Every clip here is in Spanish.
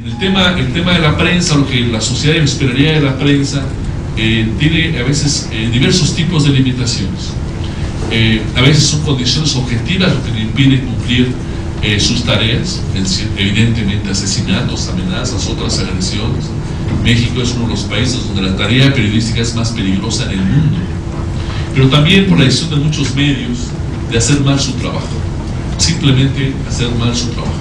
El tema de la prensa, lo que la sociedad esperaría de la prensa, tiene a veces diversos tipos de limitaciones. A veces son condiciones objetivas lo que le impide cumplir sus tareas, evidentemente asesinatos, amenazas, otras agresiones. México es uno de los países donde la tarea periodística es más peligrosa en el mundo, pero también por la decisión de muchos medios de hacer mal su trabajo, simplemente hacer mal su trabajo.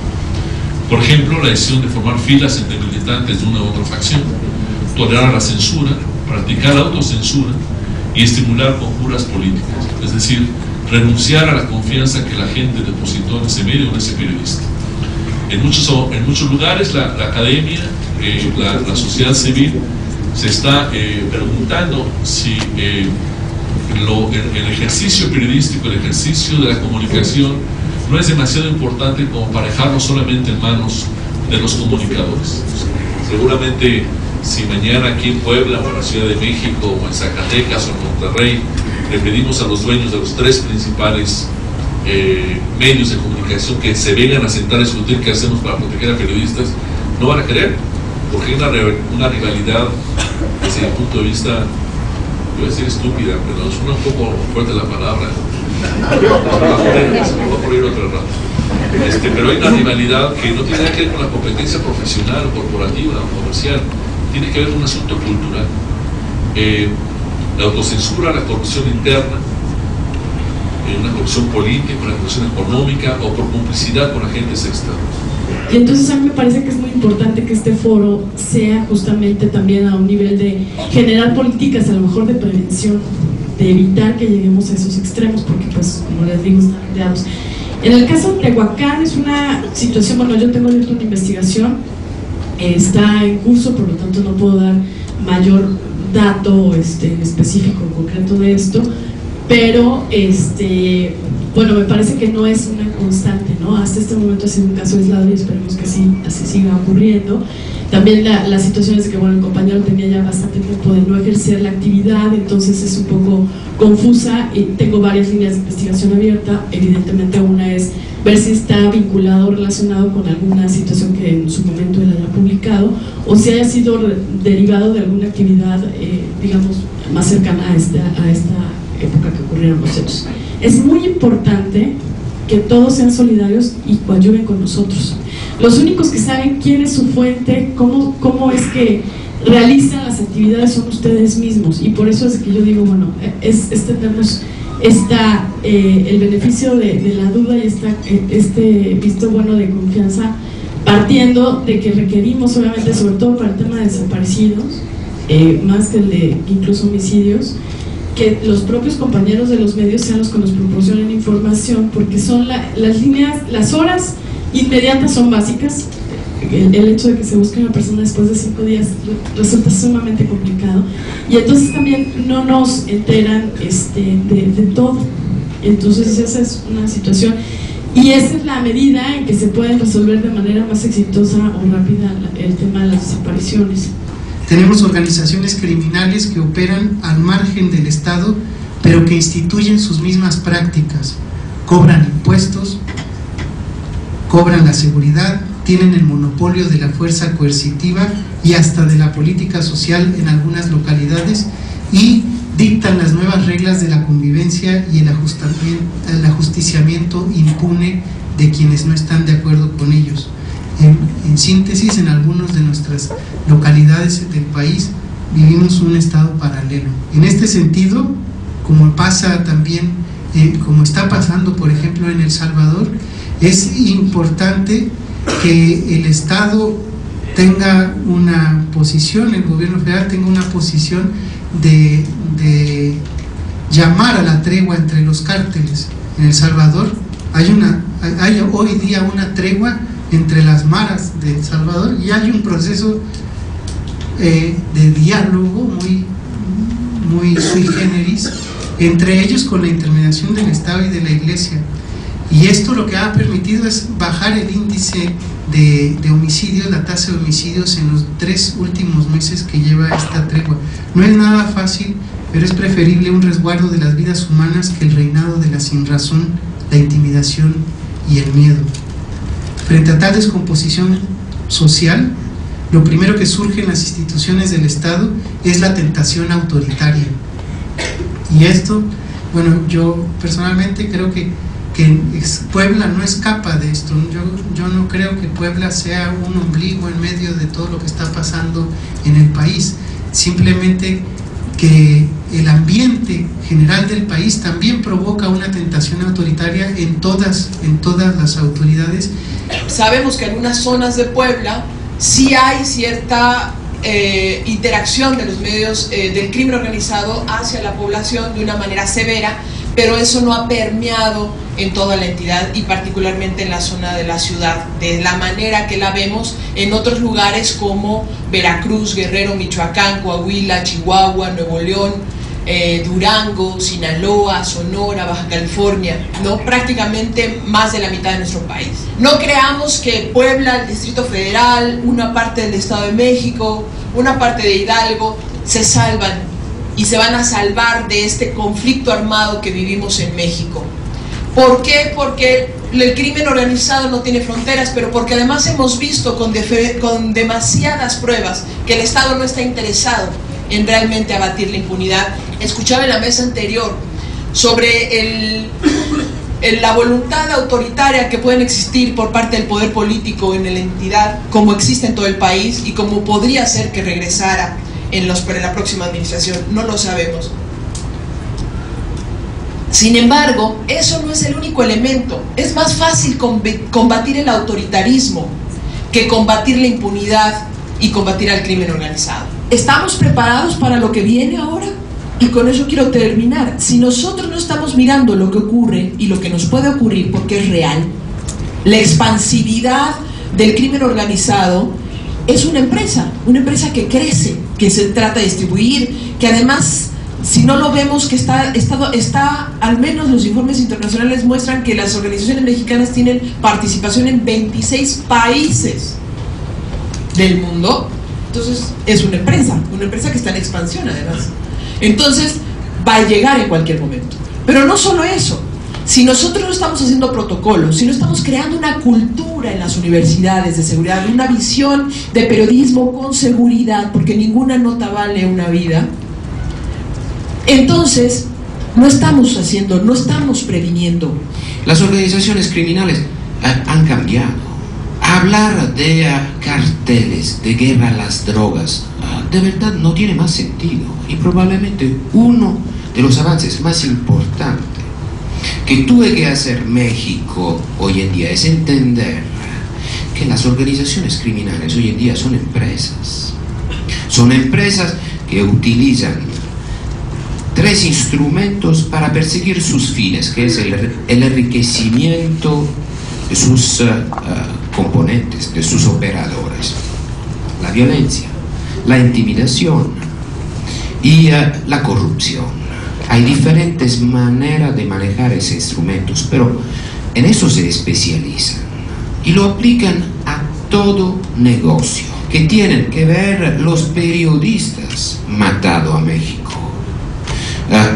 Por ejemplo, la decisión de formar filas entre militantes de una u otra facción, tolerar la censura, practicar la autocensura y estimular conjuras políticas, es decir, renunciar a la confianza que la gente depositó en ese medio, en ese periodista. En muchos lugares la academia, la sociedad civil se está preguntando si el ejercicio periodístico, el ejercicio de la comunicación no es demasiado importante como para dejarlo solamente en manos de los comunicadores. Seguramente si mañana aquí en Puebla o en la Ciudad de México o en Zacatecas o en Monterrey le pedimos a los dueños de los tres principales medios de comunicación que se vengan a sentar a discutir qué hacemos para proteger a periodistas, no van a querer, porque hay una rivalidad desde mi punto de vista, yo voy a decir estúpida, pero suena un poco fuerte la palabra, me va a poner otro rato. Pero hay una rivalidad que no tiene nada que ver con la competencia profesional, corporativa o comercial, tiene que ver con un asunto cultural. La autocensura, la corrupción interna, una corrupción política, una corrupción económica o por complicidad con agentes externos. Y entonces a mí me parece que es muy importante que este foro sea justamente también a un nivel de generar políticas a lo mejor de prevención, de evitar que lleguemos a esos extremos, porque pues como les digo están rodeados. En el caso de Tehuacán es una situación, bueno, yo tengo abierto una investigación, está en curso, por lo tanto no puedo dar mayor dato en específico, en concreto de esto, pero bueno, me parece que no es una constante, ¿no? Hasta este momento ha sido un caso aislado y esperemos que sí, así siga ocurriendo. También la situación es que, bueno, el compañero tenía ya bastante tiempo de no ejercer la actividad, entonces es un poco confusa y tengo varias líneas de investigación abierta. Evidentemente una es ver si está vinculado o relacionado con alguna situación que en su momento él haya publicado o si haya sido derivado de alguna actividad, digamos, más cercana a esta época que ocurrieron los hechos. Es muy importante que todos sean solidarios y coadyuven con nosotros. Los únicos que saben quién es su fuente, cómo es que realizan las actividades son ustedes mismos, y por eso es que yo digo, bueno, es tenernos el beneficio de la duda y este visto bueno de confianza, partiendo de que requerimos, obviamente, sobre todo para el tema de desaparecidos, más que el de incluso homicidios, que los propios compañeros de los medios sean los que nos proporcionen información, porque son las líneas, las horas inmediatas son básicas. El hecho de que se busque una persona después de 5 días resulta sumamente complicado, y entonces también no nos enteran de todo. Entonces esa es una situación, y esa es la medida en que se pueden resolver de manera más exitosa o rápida el tema de las desapariciones. Tenemos organizaciones criminales que operan al margen del Estado, pero que instituyen sus mismas prácticas, cobran impuestos, cobran la seguridad, tienen el monopolio de la fuerza coercitiva y hasta de la política social en algunas localidades, y dictan las nuevas reglas de la convivencia y el ajusticiamiento impune de quienes no están de acuerdo con ellos. En síntesis, en algunas de nuestras localidades del país vivimos un estado paralelo. En este sentido, como pasa también, como está pasando por ejemplo en El Salvador, es importante que el Estado tenga una posición, el gobierno federal tenga una posición de llamar a la tregua entre los cárteles. En El Salvador hay hoy día una tregua entre las maras de El Salvador, y hay un proceso de diálogo muy sui generis entre ellos, con la intermediación del Estado y de la Iglesia, y esto lo que ha permitido es bajar el índice de homicidios, la tasa de homicidios en los 3 últimos meses que lleva esta tregua. No es nada fácil, pero es preferible un resguardo de las vidas humanas que el reinado de la sinrazón, la intimidación y el miedo. Frente a tal descomposición social, lo primero que surge en las instituciones del Estado es la tentación autoritaria. Y esto, bueno, yo personalmente creo que Puebla no escapa de esto. Yo no creo que Puebla sea un ombligo en medio de todo lo que está pasando en el país. Simplemente que el ambiente general del país también provoca una tentación autoritaria en todas las autoridades. Sabemos que en algunas zonas de Puebla sí hay cierta interacción de los medios del crimen organizado hacia la población de una manera severa, pero eso no ha permeado en toda la entidad y particularmente en la zona de la ciudad, de la manera que la vemos en otros lugares como Veracruz, Guerrero, Michoacán, Coahuila, Chihuahua, Nuevo León, Durango, Sinaloa, Sonora, Baja California, ¿no? Prácticamente más de la mitad de nuestro país. No creamos que Puebla, el Distrito Federal, una parte del Estado de México, una parte de Hidalgo se salvan y se van a salvar de este conflicto armado que vivimos en México. ¿Por qué? Porque el crimen organizado no tiene fronteras, pero porque además hemos visto con demasiadas pruebas que el Estado no está interesado en realmente abatir la impunidad. Escuchaba en la mesa anterior sobre la voluntad autoritaria que pueden existir por parte del poder político en la entidad, como existe en todo el país y como podría ser que regresara en la próxima administración. No lo sabemos. Sin embargo, eso no es el único elemento. Es más fácil combatir el autoritarismo que combatir la impunidad y combatir al crimen organizado. ¿Estamos preparados para lo que viene ahora? Y con eso quiero terminar. Si nosotros no estamos mirando lo que ocurre y lo que nos puede ocurrir, porque es real, la expansividad del crimen organizado es una empresa que crece, que se trata de distribuir, que además, si no lo vemos, que está, al menos los informes internacionales muestran que las organizaciones mexicanas tienen participación en 26 países del mundo. Entonces es una empresa que está en expansión además. Entonces va a llegar en cualquier momento. Pero no solo eso, si nosotros no estamos haciendo protocolos, si no estamos creando una cultura en las universidades de seguridad, una visión de periodismo con seguridad, porque ninguna nota vale una vida, entonces no estamos previniendo. Las organizaciones criminales han cambiado. Hablar de carteles, de guerra a las drogas, de verdad no tiene más sentido. Y probablemente uno de los avances más importantes que tuve que hacer México hoy en día es entender que las organizaciones criminales hoy en día son empresas. Son empresas que utilizan 3 instrumentos para perseguir sus fines, que es el enriquecimiento de sus componentes, de sus operadores: la violencia, la intimidación y la corrupción. Hay diferentes maneras de manejar esos instrumentos, pero en eso se especializan y lo aplican a todo negocio. Que tienen que ver los periodistas matados a México.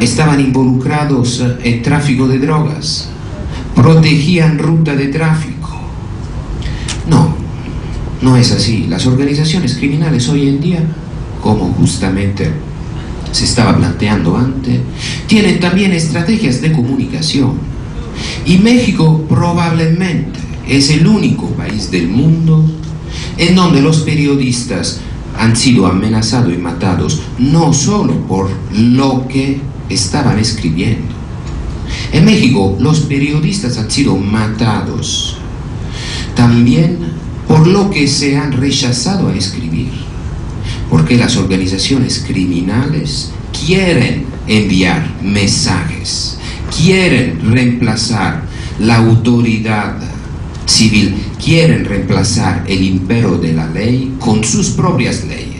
Estaban involucrados en tráfico de drogas, protegían ruta de tráfico. No es así. Las organizaciones criminales hoy en día, como justamente se estaba planteando antes, tienen también estrategias de comunicación. Y México probablemente es el único país del mundo en donde los periodistas han sido amenazados y matados no solo por lo que estaban escribiendo. En México los periodistas han sido matados también por lo que se han rechazado a escribir, porque las organizaciones criminales quieren enviar mensajes, quieren reemplazar la autoridad civil, quieren reemplazar el imperio de la ley con sus propias leyes.